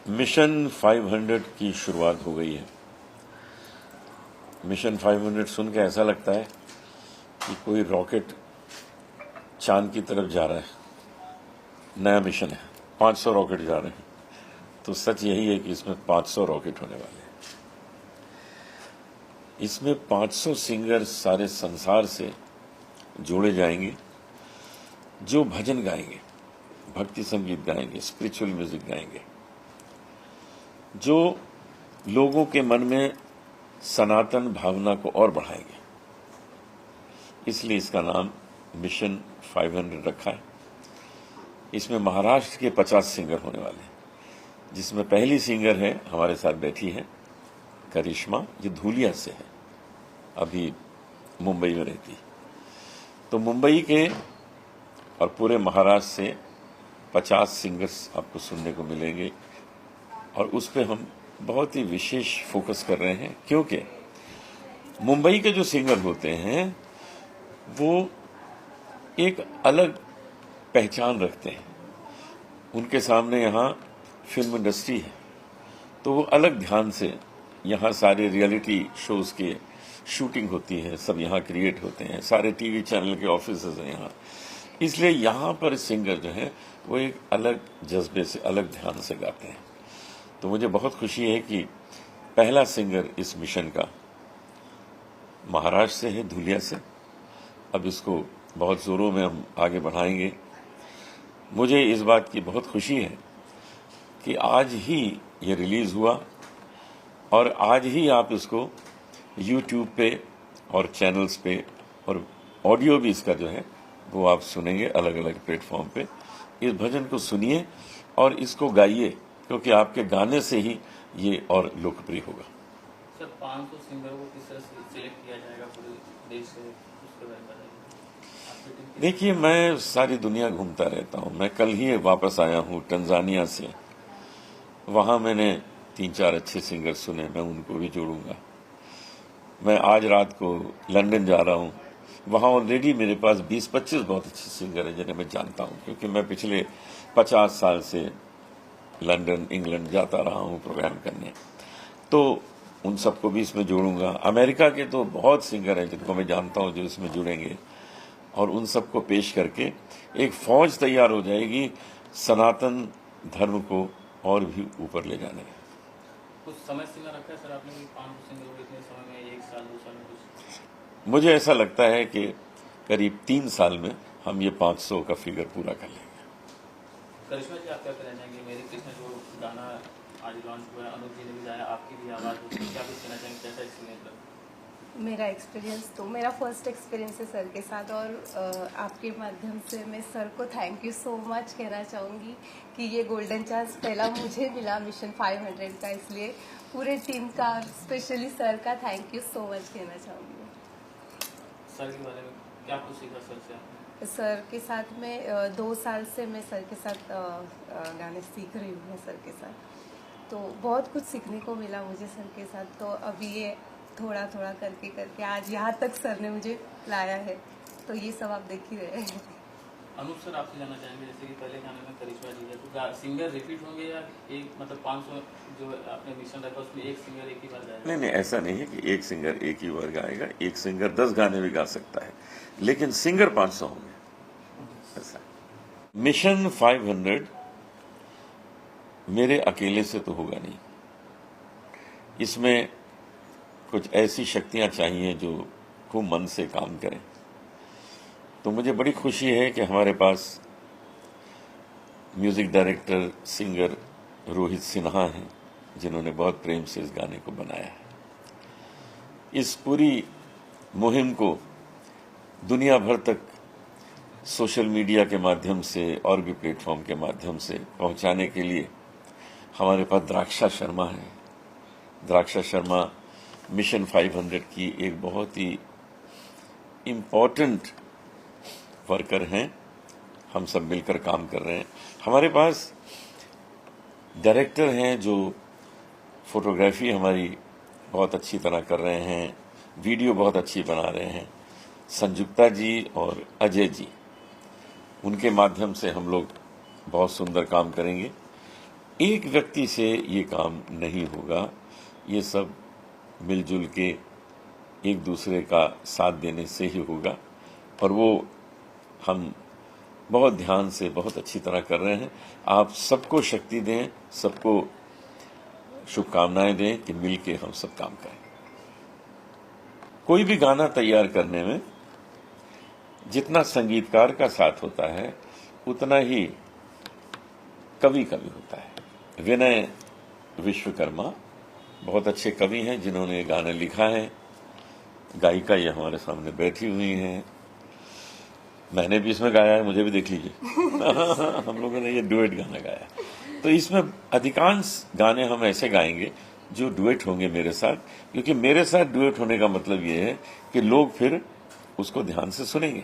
Mission 500 की शुरुआत हो गई है। मिशन 500 सुन के ऐसा लगता है कि कोई रॉकेट चांद की तरफ जा रहा है। नया मिशन है, 500 रॉकेट जा रहे हैं। तो सच यही है कि इसमें 500 रॉकेट होने वाले हैं। इसमें 500 सिंगर सारे संसार से जोड़े जाएंगे, जो भजन गाएंगे, भक्ति संगीत गाएंगे, स्पिरिचुअल म्यूजिक गाएंगे, जो लोगों के मन में सनातन भावना को और बढ़ाएंगे। इसलिए इसका नाम मिशन 500 रखा है। इसमें महाराष्ट्र के 50 सिंगर होने वाले हैं, जिसमें पहली सिंगर है हमारे साथ बैठी है करिश्मा, जो धूलिया से है, अभी मुंबई में रहती है। तो मुंबई के और पूरे महाराष्ट्र से 50 सिंगर्स आपको सुनने को मिलेंगे, और उस पर हम बहुत ही विशेष फोकस कर रहे हैं, क्योंकि मुंबई के जो सिंगर होते हैं वो एक अलग पहचान रखते हैं। उनके सामने यहाँ फिल्म इंडस्ट्री है, तो वो अलग ध्यान से यहाँ सारे रियलिटी शोज के शूटिंग होती है, सब यहाँ क्रिएट होते हैं, सारे टीवी चैनल के ऑफिसेज हैं यहाँ। इसलिए यहाँ पर सिंगर जो है वो एक अलग जज्बे से, अलग ध्यान से गाते हैं। तो मुझे बहुत खुशी है कि पहला सिंगर इस मिशन का महाराष्ट्र से है, धुलिया से। अब इसको बहुत जोरों में हम आगे बढ़ाएंगे। मुझे इस बात की बहुत खुशी है कि आज ही ये रिलीज हुआ, और आज ही आप इसको YouTube पे और चैनल्स पे, और ऑडियो भी इसका जो है वो आप सुनेंगे अलग अलग प्लेटफॉर्म पे। इस भजन को सुनिए और इसको गाइए, क्योंकि आपके गाने से ही ये और लोकप्रिय होगा। सर, 500 सिंगरों को किस तरह से सिलेक्ट किया जाएगा पूरे देश से, उसके बारे में बताइए। देखिए, मैं सारी दुनिया घूमता रहता हूँ। मैं कल ही वापस आया हूँ टंजानिया से। वहाँ मैंने 3-4 अच्छे सिंगर सुने, मैं उनको भी जोड़ूंगा। मैं आज रात को लंदन जा रहा हूँ। वहाँ ऑलरेडी मेरे पास 20-25 बहुत अच्छे सिंगर हैं जिन्हें मैं जानता हूँ, क्योंकि मैं पिछले 50 साल से लंदन, इंग्लैंड जाता रहा हूँ प्रोग्राम करने। तो उन सबको भी इसमें जोड़ूंगा। अमेरिका के तो बहुत सिंगर हैं जिनको मैं जानता हूँ जो इसमें जुड़ेंगे, और उन सबको पेश करके एक फौज तैयार हो जाएगी सनातन धर्म को और भी ऊपर ले जाने में। कुछ समय सीमा रखा है सर आपने कि 500 सिंगर को इतने समय में, 1 साल 2 साल में कुछ? मुझे ऐसा लगता है कि करीब 3 साल में हम ये 500 का फिगर पूरा कर लेंगे। करिश्मा जी, आप क्या कहना चाहेंगे? मेरे कृष्ण जो गाना आज लॉन्च हुआ है, अनुप जी ने भी गाया, आपकी भी आवाज़ होती है, क्या कुछ कहना चाहेंगे? कैसा एक्सपीरियंस रहा? मेरा एक्सपीरियंस तो मेरा फर्स्ट एक्सपीरियंस है सर के साथ, और आपके माध्यम से मैं सर को थैंक यू सो मच कहना चाहूँगी कि ये गोल्डन चांस पहला मुझे मिला मिशन 500 का, इसलिए पूरे टीम का, स्पेशली सर का थैंक यू सो मच कहना चाहूँगी। सर के बारे में क्या कुछ सीखा सर से आपने? सर के साथ में 2 साल से मैं सर के साथ गाने सीख रही हूँ सर के साथ, तो बहुत कुछ सीखने को मिला मुझे सर के साथ। तो अभी ये थोड़ा थोड़ा करके आज यहाँ तक सर ने मुझे लाया है, तो ये सब आप देख ही रहे हैं। अनुप सर, आपसे जानना चाहेंगे, जैसे कि पहले गाने में करिश्मा जी है, तो सिंगर रिपीट होंगे या एक, मतलब 500 जो आपने मिशन रखा उसमें एक सिंगर एक ही बार गाएगा? नहीं, ऐसा नहीं है कि एक सिंगर एक ही बार गाएगा। एक सिंगर 10 गाने भी गा सकता है, लेकिन सिंगर 500 होंगे। ऐसा मिशन 500 मेरे अकेले से तो होगा नहीं। इसमें कुछ ऐसी शक्तियां चाहिए जो खूब मन से काम करें। तो मुझे बड़ी खुशी है कि हमारे पास music director, singer Rohit Sinha हैं, जिन्होंने बहुत प्रेम से इस गाने को बनाया है। इस पूरी मुहिम को दुनिया भर तक सोशल मीडिया के माध्यम से और भी प्लेटफॉर्म के माध्यम से पहुंचाने के लिए हमारे पास द्राक्षा शर्मा है। द्राक्षा शर्मा मिशन 500 की एक बहुत ही इम्पोर्टेंट वर्कर हैं। हम सब मिलकर काम कर रहे हैं। हमारे पास डायरेक्टर हैं जो फोटोग्राफी हमारी बहुत अच्छी तरह कर रहे हैं, वीडियो बहुत अच्छी बना रहे हैं, संजुक्ता जी और अजय जी। उनके माध्यम से हम लोग बहुत सुंदर काम करेंगे। एक व्यक्ति से ये काम नहीं होगा, ये सब मिलजुल के एक दूसरे का साथ देने से ही होगा, और वो हम बहुत ध्यान से बहुत अच्छी तरह कर रहे हैं। आप सबको शक्ति दें, सबको शुभकामनाएं दें कि मिलके हम सब काम करें। कोई भी गाना तैयार करने में जितना संगीतकार का साथ होता है उतना ही कवि का भी होता है। विनय विश्वकर्मा बहुत अच्छे कवि हैं जिन्होंने ये गाना लिखा है। गायिका ये हमारे सामने बैठी हुई हैं, मैंने भी इसमें गाया है, मुझे भी देख लीजिए। हम लोगों ने ये डुएट गाना गाया, तो इसमें अधिकांश गाने हम ऐसे गाएंगे जो डुएट होंगे मेरे साथ, क्योंकि मेरे साथ डुएट होने का मतलब ये है कि लोग फिर उसको ध्यान से सुनेंगे।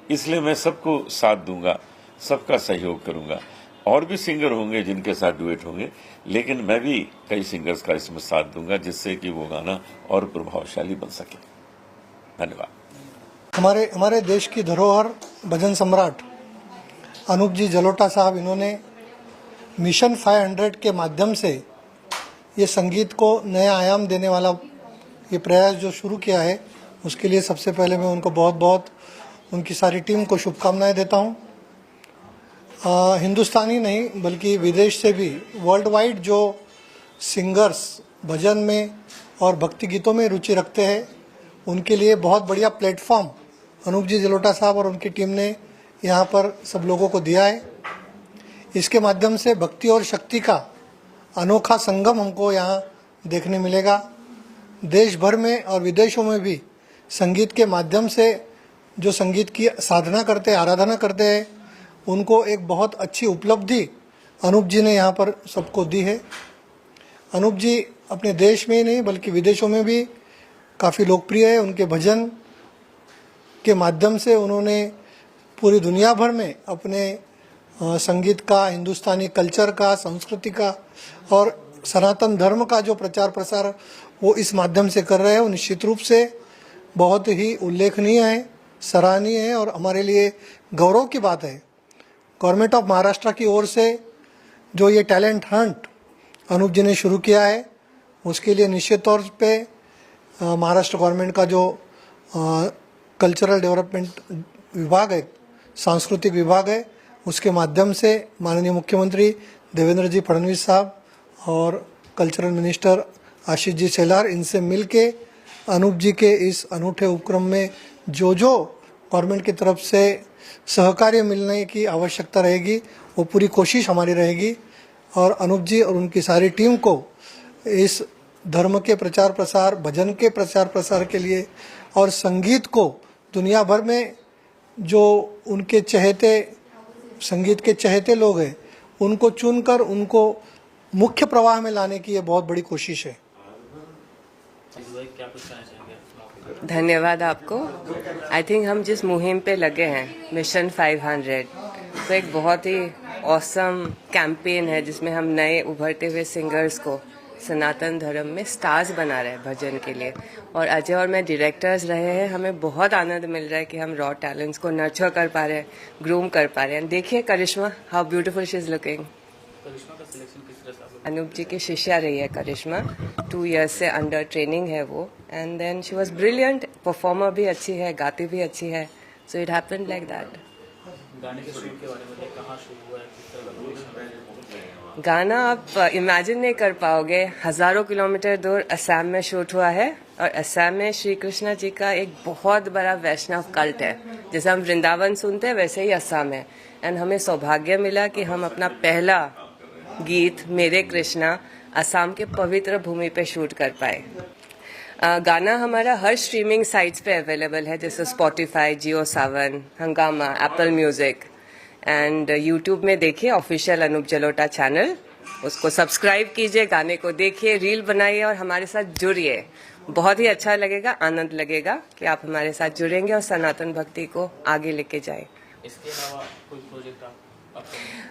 इसलिए मैं सबको साथ दूंगा, सबका सहयोग करूंगा। और भी सिंगर होंगे जिनके साथ डुएट होंगे, लेकिन मैं भी कई सिंगर्स का इसमें साथ दूंगा जिससे कि वो गाना और प्रभावशाली बन सके। धन्यवाद। हमारे देश की धरोहर भजन सम्राट अनूप जी जलोटा साहब, इन्होंने मिशन 500 के माध्यम से ये संगीत को नया आयाम देने वाला ये प्रयास जो शुरू किया है, उसके लिए सबसे पहले मैं उनको बहुत बहुत उनकी सारी टीम को शुभकामनाएं देता हूँ। हिंदुस्तानी नहीं बल्कि विदेश से भी वर्ल्ड वाइड जो सिंगर्स भजन में और भक्ति गीतों में रुचि रखते हैं, उनके लिए बहुत बढ़िया प्लेटफॉर्म अनूप जी जलोटा साहब और उनकी टीम ने यहाँ पर सब लोगों को दिया है। इसके माध्यम से भक्ति और शक्ति का अनोखा संगम हमको यहाँ देखने मिलेगा। देश भर में और विदेशों में भी संगीत के माध्यम से जो संगीत की साधना करते हैं, आराधना करते हैं, उनको एक बहुत अच्छी उपलब्धि अनूप जी ने यहाँ पर सबको दी है। अनूप जी अपने देश में ही नहीं बल्कि विदेशों में भी काफ़ी लोकप्रिय है। उनके भजन के माध्यम से उन्होंने पूरी दुनिया भर में अपने संगीत का, हिंदुस्तानी कल्चर का, संस्कृति का और सनातन धर्म का जो प्रचार प्रसार वो इस माध्यम से कर रहे हैं, वो निश्चित रूप से बहुत ही उल्लेखनीय है, सराहनीय है और हमारे लिए गौरव की बात है। गवर्नमेंट ऑफ महाराष्ट्र की ओर से जो ये टैलेंट हंट अनूप जी ने शुरू किया है, उसके लिए निश्चित तौर पे महाराष्ट्र गवर्नमेंट का जो कल्चरल डेवलपमेंट विभाग है, सांस्कृतिक विभाग है, उसके माध्यम से माननीय मुख्यमंत्री देवेंद्र जी फडणवीस साहब और कल्चरल मिनिस्टर आशीष जी शेलार, इनसे मिलके अनूप जी के इस अनूठे उपक्रम में जो गवर्नमेंट की तरफ से सहकार्य मिलने की आवश्यकता रहेगी, वो पूरी कोशिश हमारी रहेगी। और अनूप जी और उनकी सारी टीम को इस धर्म के प्रचार प्रसार, भजन के प्रचार प्रसार के लिए और संगीत को दुनिया भर में जो उनके चहेते, संगीत के चहेते लोग हैं, उनको चुनकर उनको मुख्य प्रवाह में लाने की ये बहुत बड़ी कोशिश है। क्या कुछ कहना चाहेंगे? धन्यवाद आपको। आई थिंक हम जिस मुहिम पे लगे हैं, मिशन 500, तो एक बहुत ही ऑसम कैंपेन है जिसमें हम नए उभरते हुए सिंगर्स को सनातन धर्म में स्टार्स बना रहे हैं भजन के लिए। और अजय और मैं डायरेक्टर्स रहे हैं, हमें बहुत आनंद मिल रहा है कि हम रॉ टैलेंट्स को नर्चर कर पा रहे हैं, ग्रूम कर पा रहे हैं। देखिए Karishma, how beautiful she is looking. Karishma का सिलेक्शन किस तरह से आपको? अनूप जी की शिष्या रही है करिश्मा, 2 इयर्स से अंडर ट्रेनिंग है वो, and then she was brilliant, performer भी अच्छी है, गाती भी अच्छी है, so it happened like that. गाने के शूट के बारे में कहाँ शूट हुआ है, किस तरह का लोकेशन है? गाना आप इमेजिन नहीं कर पाओगे, हजारों किलोमीटर दूर असम में शूट हुआ है। और असम में श्री कृष्ण जी का एक बहुत बड़ा वैष्णव कल्ट है, जैसे हम वृंदावन सुनते हैं वैसे ही असम है। एंड हमें सौभाग्य मिला कि हम अपना पहला गीत मेरे कृष्णा असम के पवित्र भूमि पे शूट कर पाए। गाना हमारा हर स्ट्रीमिंग साइट्स पे अवेलेबल है, जैसे स्पॉटिफाई, जियो सावन, हंगामा, एप्पल म्यूजिक एंड यूट्यूब में देखिए ऑफिशियल अनूप जलोटा चैनल, उसको सब्सक्राइब कीजिए, गाने को देखिए, रील बनाइए और हमारे साथ जुड़िए। बहुत ही अच्छा लगेगा, आनंद लगेगा कि आप हमारे साथ जुड़ेंगे और सनातन भक्ति को आगे लेके जाए। इसके अलावा कोई प्रोजेक्ट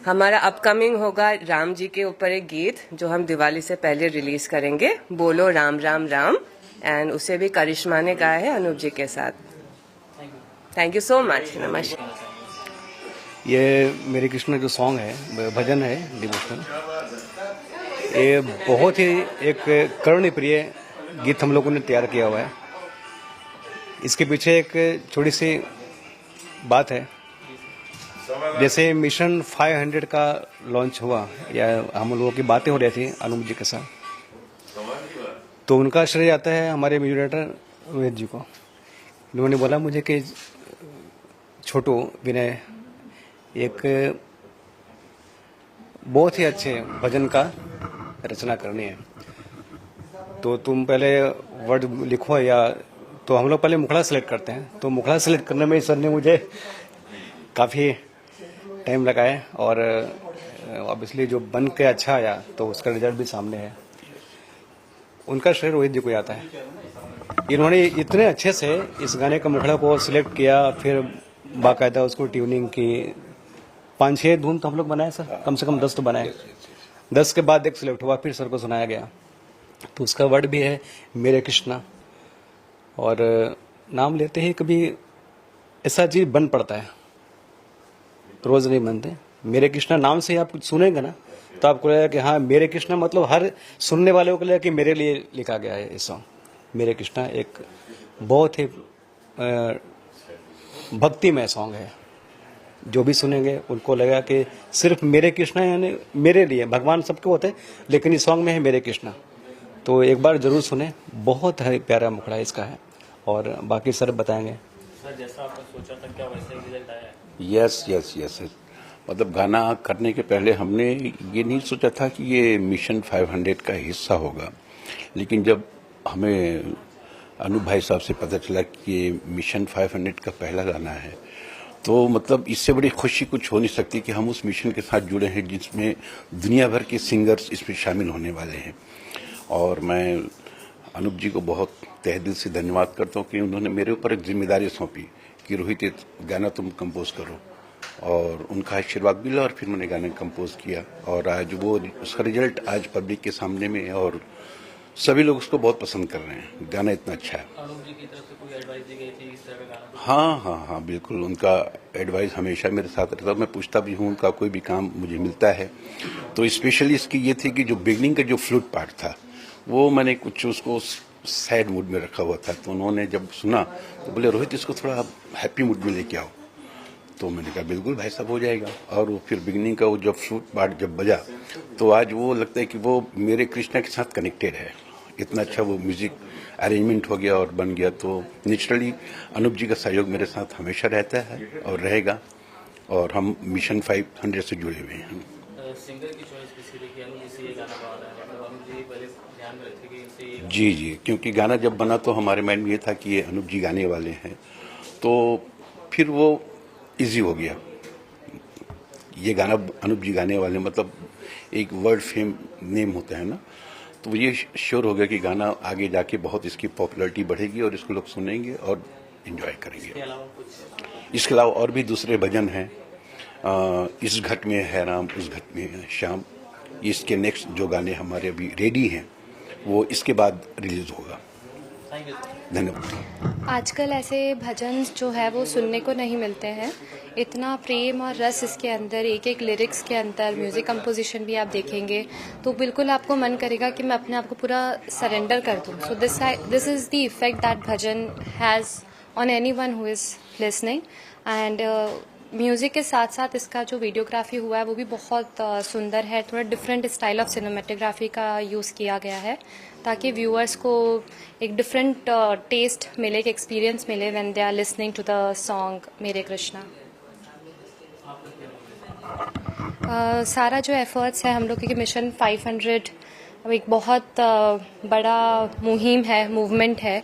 हमारा अपकमिंग होगा राम जी के ऊपर एक गीत जो हम दिवाली से पहले रिलीज करेंगे, बोलो राम राम राम, एंड उसे भी करिश्मा ने गाया है अनूप जी के साथ। Thank you so much. नमस्कार। ये मेरे कृष्ण जो सॉन्ग है, भजन है डिवोशनल, ये बहुत ही एक करुण प्रिय गीत हम लोगों ने तैयार किया हुआ है। इसके पीछे एक छोटी सी बात है। जैसे मिशन 500 का लॉन्च हुआ या हम लोगों की बातें हो रही थी अनूप जी के साथ, तो उनका श्रेय आता है हमारे म्यूजिक डायरेक्टर वेद जी को। उन्होंने बोला मुझे कि छोटू विनय एक बहुत ही अच्छे भजन का रचना करनी है, तो तुम पहले वर्ड लिखो या तो हम लोग पहले मुखड़ा सेलेक्ट करते हैं। तो मुखड़ा सेलेक्ट करने में सर ने मुझे काफ़ी टाइम लगाया और ऑब्वियसली जो बन के अच्छा आया तो उसका रिजल्ट भी सामने है। उनका श्रेय रोहित जी को आता है। इन्होंने इतने अच्छे से इस गाने का मुखड़ा को सिलेक्ट किया, फिर बाकायदा उसको ट्यूनिंग की। 5-6 धुन तो हम लोग बनाए सर, कम से कम 10 तो बनाए। 10 के बाद एक सिलेक्ट हुआ, फिर सर को सुनाया गया। तो उसका वर्ड भी है मेरे कृष्णा, और नाम लेते ही कभी ऐसा चीज बन पड़ता है, रोज नहीं बनते। मेरे कृष्णा नाम से आप कुछ सुनेंगे ना तो आपको लगेगा कि हाँ मेरे कृष्णा, मतलब हर सुनने वाले को लगेगा कि मेरे लिए लिखा गया है ये सॉन्ग। मेरे कृष्णा एक बहुत ही भक्तिमय सॉन्ग है। जो भी सुनेंगे उनको लगेगा कि सिर्फ मेरे कृष्णा यानी मेरे लिए। भगवान सबके होते हैं लेकिन इस सॉन्ग में है मेरे कृष्णा, तो एक बार जरूर सुने। बहुत है प्यारा मुखड़ा इसका है, और बाकी सर बताएंगे। सर जैसा आपने सोचा था क्या वैसा ही रिजल्ट आया है? Yes yes yes. मतलब गाना करने के पहले हमने ये नहीं सोचा था कि ये मिशन 500 का हिस्सा होगा, लेकिन जब हमें अनूप भाई साहब से पता चला कि ये मिशन 500 का पहला गाना है, तो मतलब इससे बड़ी खुशी कुछ हो नहीं सकती कि हम उस मिशन के साथ जुड़े हैं जिसमें दुनिया भर के सिंगर्स इसमें शामिल होने वाले हैं। और मैं अनूप जी को बहुत तहे दिल से धन्यवाद करता हूँ कि उन्होंने मेरे ऊपर एक जिम्मेदारी सौंपी कि रोहित ये गाना तुम कंपोज करो, और उनका आशीर्वाद मिला और फिर मैंने गाना कंपोज किया। और आज वो उसका रिजल्ट आज पब्लिक के सामने में है और सभी लोग उसको बहुत पसंद कर रहे हैं। गाना इतना अच्छा है। अनूप जी की तरफ से कोई एडवाइस दी गई थी इस तरह का गाना? हाँ, बिल्कुल। उनका एडवाइस हमेशा मेरे साथ रहता है। मैं पूछता भी हूँ, उनका कोई भी काम मुझे मिलता है तो स्पेशली इसकी ये थी कि जो बिगनिंग का जो फ्लूट पार्ट था वो मैंने कुछ उसको सैड मूड में रखा हुआ था, तो उन्होंने जब सुना तो बोले रोहित इसको थोड़ा हैप्पी मूड में लेके आओ। तो मैंने कहा बिल्कुल भाई साहब हो जाएगा। और वो फिर बिगनिंग का वो जब फ्लूट पार्ट जब बजा तो आज वो लगता है कि वो मेरे कृष्णा के साथ कनेक्टेड है। इतना अच्छा वो म्यूजिक अरेंजमेंट हो गया और बन गया। तो नेचुरली अनूप जी का सहयोग मेरे साथ हमेशा रहता है और रहेगा, और हम मिशन 500 से जुड़े हुए हैं। सिंगर की चॉइस किसी देखिए अनूप जी से ये गाना गा रहा है, मतलब अनूप जी पहले ध्यान में रखे कि इनसे ये जी, क्योंकि गाना जब बना तो हमारे माइंड में ये था कि ये अनूप जी गाने वाले हैं, तो फिर वो इजी हो गया। ये गाना अनूप जी गाने वाले, मतलब एक वर्ल्ड फेम नेम होता है ना, तो ये श्योर हो गया कि गाना आगे जाके बहुत इसकी पॉपुलैरिटी बढ़ेगी और इसको लोग सुनेंगे और एंजॉय करेंगे। इसके अलावा और भी दूसरे भजन हैं। इस घट में है राम, उस घट में है श्याम। इसके नेक्स्ट जो गाने हमारे अभी रेडी हैं वो इसके बाद रिलीज होगा। धन्यवाद। आजकल ऐसे भजन जो है वो सुनने को नहीं मिलते हैं। इतना प्रेम और रस इसके अंदर, एक एक लिरिक्स के अंदर, म्यूजिक कंपोजिशन भी आप देखेंगे तो बिल्कुल आपको मन करेगा कि मैं अपने आप को पूरा सरेंडर कर दूं। So this is the effect that bhajan has on anyone who is listening. And music के साथ साथ इसका जो वीडियोग्राफी हुआ है वो भी बहुत सुंदर है। थोड़ा डिफरेंट स्टाइल ऑफ सिनेमेटोग्राफी का यूज़ किया गया है ताकि व्यूअर्स को एक डिफरेंट टेस्ट मिले, एक एक्सपीरियंस मिले when they are listening to the song मेरे कृष्णा। सारा जो एफर्ट्स है हम लोग के मिशन 500 एक बहुत बड़ा मुहिम है, मूवमेंट है,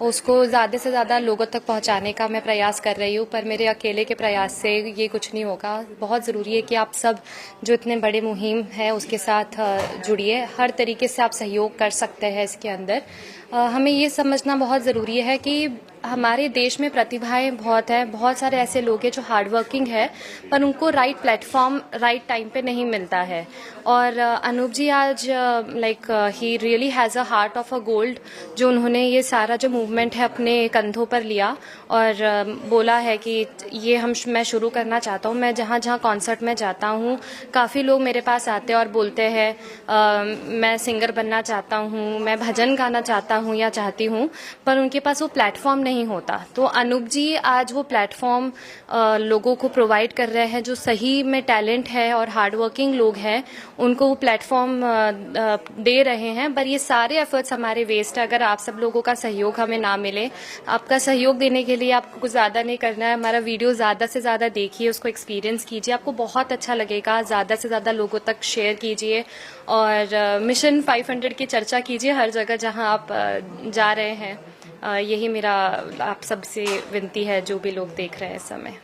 उसको ज़्यादा से ज़्यादा लोगों तक पहुंचाने का मैं प्रयास कर रही हूँ। पर मेरे अकेले के प्रयास से ये कुछ नहीं होगा। बहुत ज़रूरी है कि आप सब जो इतने बड़े मुहिम है उसके साथ जुड़िए। हर तरीके से आप सहयोग कर सकते हैं इसके अंदर। हमें ये समझना बहुत ज़रूरी है कि हमारे देश में प्रतिभाएं बहुत हैं, बहुत सारे ऐसे लोग हैं जो हार्ड वर्किंग है, पर उनको राइट प्लेटफॉर्म राइट टाइम पे नहीं मिलता है। और अनूप जी आज he really has a heart of a gold, जो उन्होंने ये सारा जो मूवमेंट है अपने कंधों पर लिया और बोला है कि ये मैं शुरू करना चाहता हूँ। मैं जहाँ जहाँ कॉन्सर्ट में जाता हूँ, काफ़ी लोग मेरे पास आते हैं और बोलते हैं मैं सिंगर बनना चाहता हूँ, मैं भजन गाना चाहता हूँ या चाहती हूँ, पर उनके पास वो प्लेटफॉर्म नहीं होता। तो अनूप जी आज वो प्लेटफॉर्म लोगों को प्रोवाइड कर रहे हैं, जो सही में टैलेंट है और हार्ड वर्किंग लोग हैं उनको वो प्लेटफॉर्म दे रहे हैं। पर ये सारे एफर्ट्स हमारे वेस्ट है अगर आप सब लोगों का सहयोग हमें ना मिले। आपका सहयोग देने के लिए आपको कुछ ज़्यादा नहीं करना है, हमारा वीडियो ज़्यादा से ज़्यादा देखिए, उसको एक्सपीरियंस कीजिए, आपको बहुत अच्छा लगेगा। ज़्यादा से ज़्यादा लोगों तक शेयर कीजिए और मिशन 500 की चर्चा कीजिए हर जगह जहां आप जा रहे हैं। यही मेरा आप सबसे विनती है, जो भी लोग देख रहे हैं इस समय।